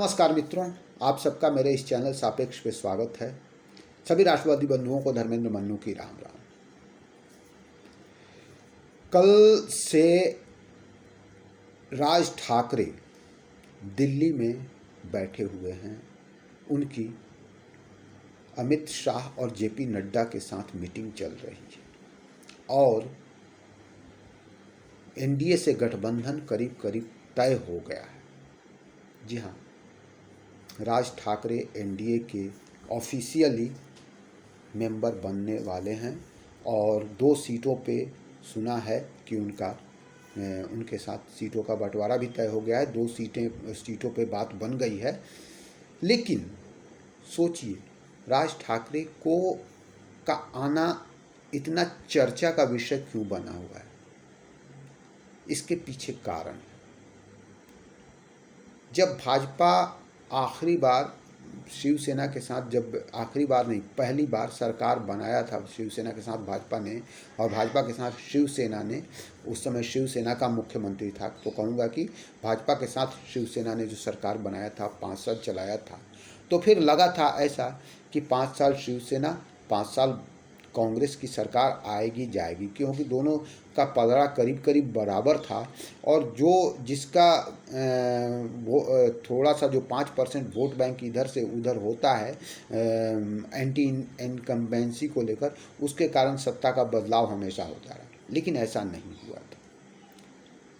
नमस्कार मित्रों, आप सबका मेरे इस चैनल सापेक्ष पे स्वागत है। सभी राष्ट्रवादी बंधुओं को धर्मेंद्र मन्नू की राम राम। कल से राज ठाकरे दिल्ली में बैठे हुए हैं। उनकी अमित शाह और जेपी नड्डा के साथ मीटिंग चल रही है और एनडीए से गठबंधन करीब करीब तय हो गया है। जी हाँ, राज ठाकरे एनडीए के ऑफिशियली मेंबर बनने वाले हैं और 2 सीटों पे सुना है कि उनके साथ सीटों का बंटवारा भी तय हो गया है। 2 सीटों पे बात बन गई है। लेकिन सोचिए, राज ठाकरे का आना इतना चर्चा का विषय क्यों बना हुआ है? इसके पीछे कारण है। जब भाजपा आखिरी बार शिवसेना के साथ, जब आखिरी बार नहीं, पहली बार सरकार बनाया था शिवसेना के साथ भाजपा ने, और भाजपा के साथ शिवसेना ने, उस समय शिवसेना का मुख्यमंत्री था, तो कहूँगा कि भाजपा के साथ शिवसेना ने जो सरकार बनाया था, 5 साल चलाया था, तो फिर लगा था ऐसा कि 5 साल शिवसेना, 5 साल कांग्रेस की सरकार आएगी जाएगी, क्योंकि दोनों का पलड़ा करीब करीब बराबर था। और जो जिसका वो थोड़ा सा जो 5% वोट बैंक इधर से उधर होता है एंटी इनकम्बेंसी को लेकर, उसके कारण सत्ता का बदलाव हमेशा होता रहा। लेकिन ऐसा नहीं हुआ था।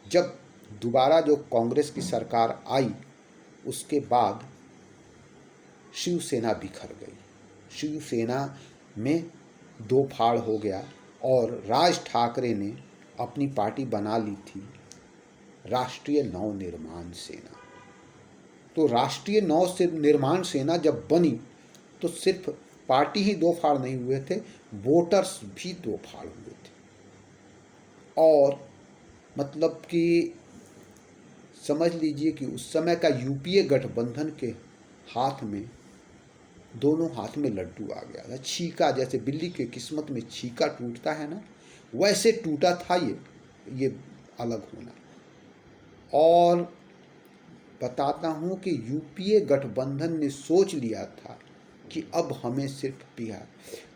जब दोबारा जो कांग्रेस की सरकार आई, उसके बाद शिवसेना बिखर गई। शिवसेना में 2 फाड़ हो गया और राज ठाकरे ने अपनी पार्टी बना ली थी राष्ट्रीय नवनिर्माण सेना। तो राष्ट्रीय नवनिर्माण सेना जब बनी तो सिर्फ पार्टी ही 2 फाड़ नहीं हुए थे, वोटर्स भी 2 फाड़ हुए थे। और मतलब कि समझ लीजिए कि उस समय का यूपीए गठबंधन के हाथ में, दोनों हाथ में लड्डू आ गया था। छीका, जैसे बिल्ली के किस्मत में छीका टूटता है ना, वैसे टूटा था ये अलग होना। और बताता हूँ कि यूपीए गठबंधन ने सोच लिया था कि अब हमें सिर्फ बिहार,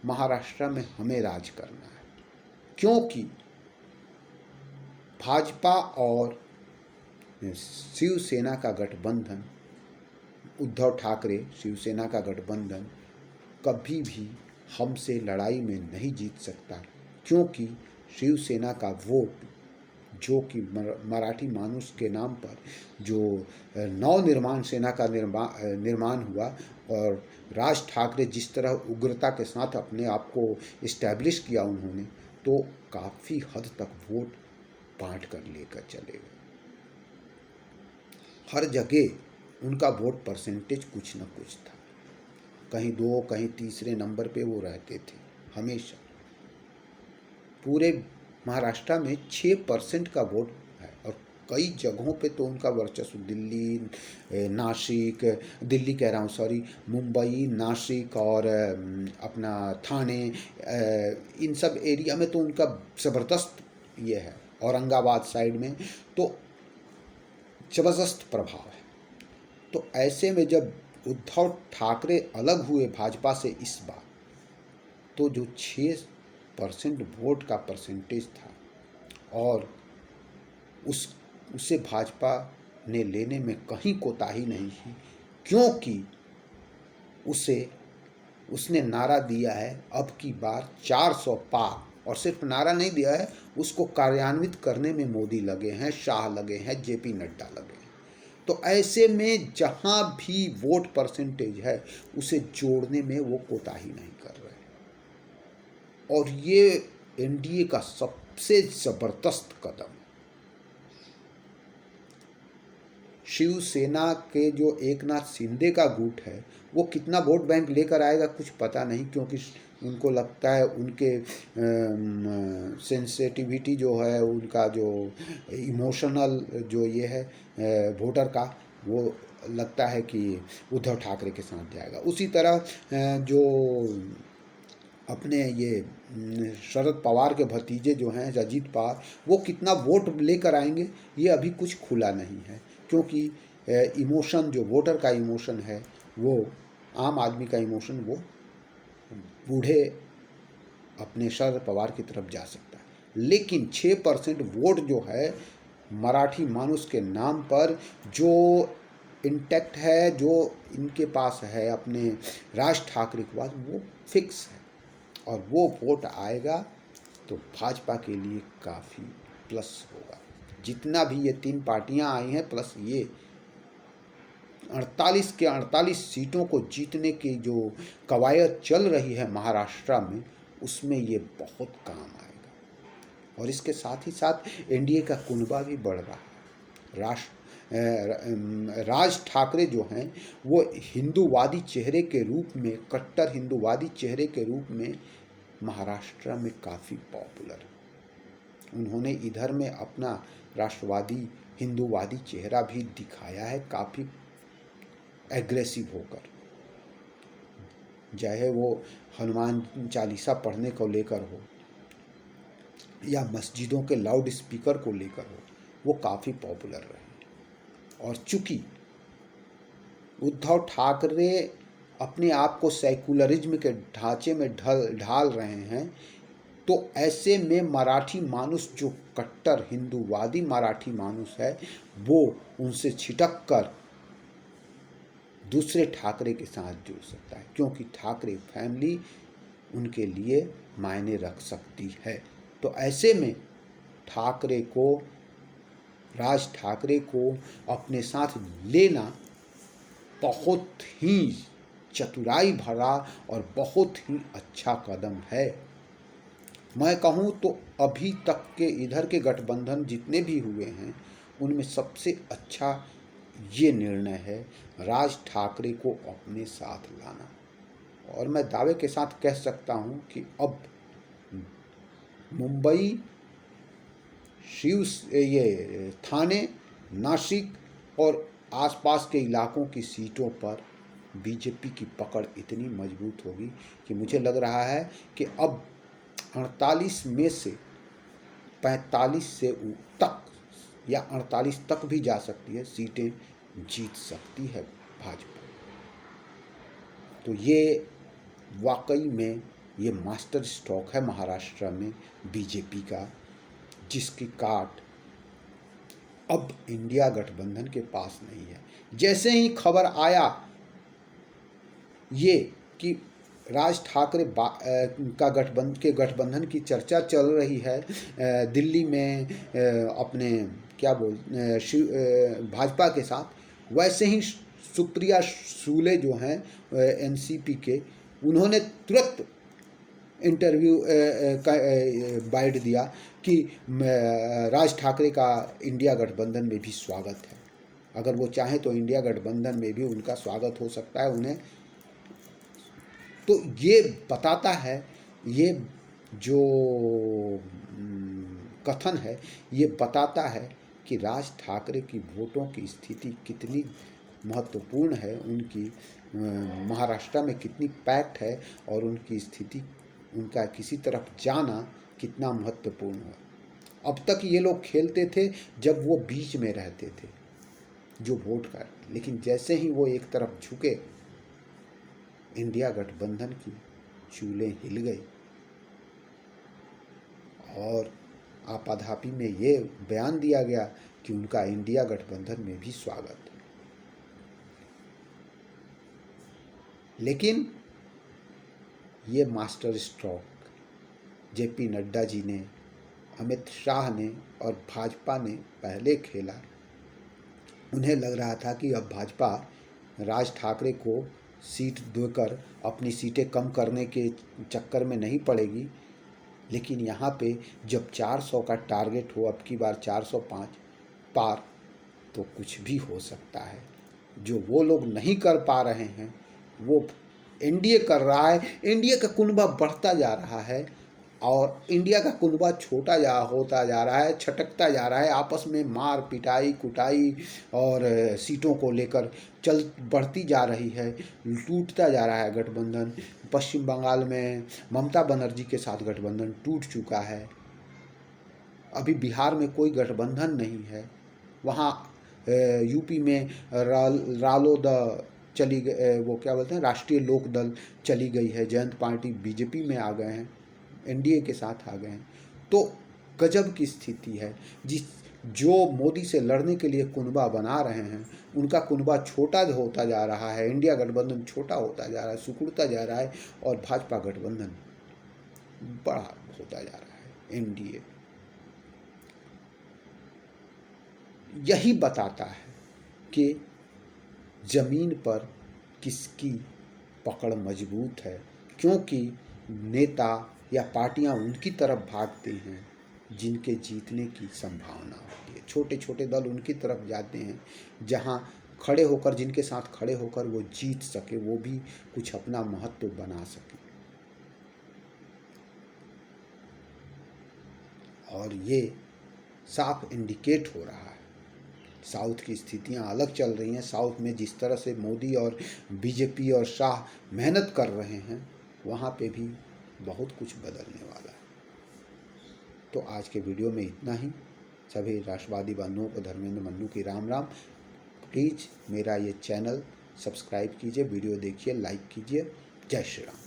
महाराष्ट्र में हमें राज करना है, क्योंकि भाजपा और शिवसेना का गठबंधन, उद्धव ठाकरे शिवसेना का गठबंधन कभी भी हमसे लड़ाई में नहीं जीत सकता, क्योंकि शिवसेना का वोट, जो कि मराठी मानुष के नाम पर जो नवनिर्माण सेना का निर्माण हुआ, और राज ठाकरे जिस तरह उग्रता के साथ अपने आप को इस्टेब्लिश किया उन्होंने, तो काफ़ी हद तक वोट बांट कर लेकर चले गए। हर जगह उनका वोट परसेंटेज कुछ न कुछ था, कहीं 2, कहीं तीसरे नंबर पे वो रहते थे हमेशा। पूरे महाराष्ट्र में 6% का वोट है और कई जगहों पे तो उनका वर्चस्व, दिल्ली कह रहा हूँ, सॉरी, मुंबई, नासिक और अपना थाने, इन सब एरिया में तो उनका ज़बरदस्त ये है। औरंगाबाद साइड में तो ज़बरदस्त प्रभाव है। तो ऐसे में जब उद्धव ठाकरे अलग हुए भाजपा से इस बार, तो जो 6% वोट का परसेंटेज था, और उसे भाजपा ने लेने में कहीं कोताही नहीं की, क्योंकि उसने नारा दिया है अब की बार 400 पार। और सिर्फ नारा नहीं दिया है, उसको कार्यान्वित करने में मोदी लगे हैं, शाह लगे हैं, जेपी नड्डा लगे हैं। तो ऐसे में जहाँ भी वोट परसेंटेज है, उसे जोड़ने में वो कोताही नहीं कर रहे। और ये एनडीए का सबसे ज़बरदस्त कदम है। शिवसेना के जो एकनाथ शिंदे का गुट है, वो कितना वोट बैंक लेकर आएगा कुछ पता नहीं, क्योंकि उनको लगता है उनके सेंसिटिविटी जो है, उनका जो इमोशनल जो ये है वोटर का, वो लगता है कि उद्धव ठाकरे के साथ जाएगा। उसी तरह जो अपने ये शरद पवार के भतीजे जो हैं अजीत पवार, वो कितना वोट लेकर आएंगे ये अभी कुछ खुला नहीं है, क्योंकि इमोशन, जो वोटर का इमोशन है, वो आम आदमी का इमोशन, वो बूढ़े अपने शरद पवार की तरफ जा सकता है। लेकिन 6% वोट जो है मराठी मानुष के नाम पर जो इंटैक्ट है, जो इनके पास है अपने राज ठाकरे के पास, वो फिक्स है। और वो वोट आएगा तो भाजपा के लिए काफ़ी प्लस होगा। जितना भी ये 3 पार्टियां आई हैं प्लस ये 48 के 48 सीटों को जीतने की जो कवायद चल रही है महाराष्ट्र में, उसमें ये बहुत काम आएगा। और इसके साथ ही साथ एनडीए का कुनबा भी बढ़ रहा है। राज ठाकरे जो हैं वो हिंदूवादी चेहरे के रूप में, कट्टर हिंदूवादी चेहरे के रूप में महाराष्ट्र में काफ़ी पॉपुलर है। उन्होंने इधर में अपना राष्ट्रवादी हिंदूवादी चेहरा भी दिखाया है, काफ़ी एग्रेसिव होकर, चाहे वो हनुमान चालीसा पढ़ने को लेकर हो या मस्जिदों के लाउड स्पीकर को लेकर हो, वो काफ़ी पॉपुलर रहे। और चूंकि उद्धव ठाकरे अपने आप को सेकुलरिज्म के ढांचे में ढाल रहे हैं, तो ऐसे में मराठी मानुष, जो कट्टर हिंदूवादी मराठी मानुष है, वो उनसे छिटक कर दूसरे ठाकरे के साथ जुड़ सकता है, क्योंकि ठाकरे फैमिली उनके लिए मायने रख सकती है। तो ऐसे में ठाकरे को, राज ठाकरे को अपने साथ लेना बहुत ही चतुराई भरा और बहुत ही अच्छा कदम है। मैं कहूँ तो अभी तक के इधर के गठबंधन जितने भी हुए हैं, उनमें सबसे अच्छा ये निर्णय है राज ठाकरे को अपने साथ लाना। और मैं दावे के साथ कह सकता हूँ कि अब मुंबई, ये थाने, नासिक और आसपास के इलाकों की सीटों पर बीजेपी की पकड़ इतनी मजबूत होगी कि मुझे लग रहा है कि अब 48 में से 45 से तक या 48 तक भी जा सकती है, सीटें जीत सकती है भाजपा। तो ये वाकई में ये मास्टर स्ट्रोक है महाराष्ट्र में बीजेपी का, जिसकी काट अब इंडिया गठबंधन के पास नहीं है। जैसे ही खबर आया ये कि राज ठाकरे का गठबंधन की चर्चा चल रही है दिल्ली में अपने भाजपा के साथ, वैसे ही सुप्रिया सुले जो हैं एनसीपी के, उन्होंने तुरंत इंटरव्यू का बाइट दिया कि राज ठाकरे का इंडिया गठबंधन में भी स्वागत है। अगर वो चाहें तो इंडिया गठबंधन में भी उनका स्वागत हो सकता है उन्हें। तो ये बताता है, ये जो कथन है, ये बताता है कि राज ठाकरे की वोटों की स्थिति कितनी महत्वपूर्ण है, उनकी महाराष्ट्र में कितनी पैक्ट है और उनकी स्थिति, उनका किसी तरफ जाना कितना महत्वपूर्ण है। अब तक ये लोग खेलते थे जब वो बीच में रहते थे जो वोट कर, लेकिन जैसे ही वो एक तरफ झुके, इंडिया गठबंधन की चूलें हिल गई और आपाधापी में ये बयान दिया गया कि उनका इंडिया गठबंधन में भी स्वागत है। लेकिन ये master stroke JP Nadda ji ने, अमित शाह ने और भाजपा ने पहले खेला। उन्हें लग रहा था कि अब भाजपा राज ठाकरे को सीट देकर अपनी सीटें कम करने के चक्कर में नहीं पड़ेगी, लेकिन यहाँ पे जब 400 का टारगेट हो, अब की बार 405 पार, तो कुछ भी हो सकता है। जो वो लोग नहीं कर पा रहे हैं वो एनडीए कर रहा है। एनडीए का कुनबा बढ़ता जा रहा है और इंडिया का कुनबा छोटा होता जा रहा है, छटकता जा रहा है। आपस में मार पिटाई कुटाई और सीटों को लेकर बढ़ती जा रही है, टूटता जा रहा है गठबंधन। पश्चिम बंगाल में ममता बनर्जी के साथ गठबंधन टूट चुका है। अभी बिहार में कोई गठबंधन नहीं है, वहाँ यूपी में रालोद चली गई, वो क्या बोलते हैं, राष्ट्रीय लोक दल चली गई है, जयंत पार्टी बीजेपी में आ गए हैं, एनडीए के साथ आ गए हैं। तो गजब की स्थिति है। जो मोदी से लड़ने के लिए कुनबा बना रहे हैं, उनका कुनबा छोटा होता जा रहा है, इंडिया गठबंधन छोटा होता जा रहा है, सिकुड़ता जा रहा है, और भाजपा गठबंधन बड़ा होता जा रहा है, एनडीए। यही बताता है कि जमीन पर किसकी पकड़ मजबूत है, क्योंकि नेता या पार्टियां उनकी तरफ भागते हैं जिनके जीतने की संभावना होती है। छोटे छोटे दल उनकी तरफ जाते हैं जहां खड़े होकर, जिनके साथ खड़े होकर वो जीत सके, वो भी कुछ अपना महत्व बना सके। और ये साफ इंडिकेट हो रहा है। साउथ की स्थितियां अलग चल रही हैं। साउथ में जिस तरह से मोदी और बीजेपी और शाह मेहनत कर रहे हैं, वहाँ पे भी बहुत कुछ बदलने वाला है। तो आज के वीडियो में इतना ही। सभी राष्ट्रवादी बंधुओं को धर्मेंद्र मन्नू की राम राम। प्लीज़ मेरा ये चैनल सब्सक्राइब कीजिए, वीडियो देखिए, लाइक कीजिए। जय श्री राम।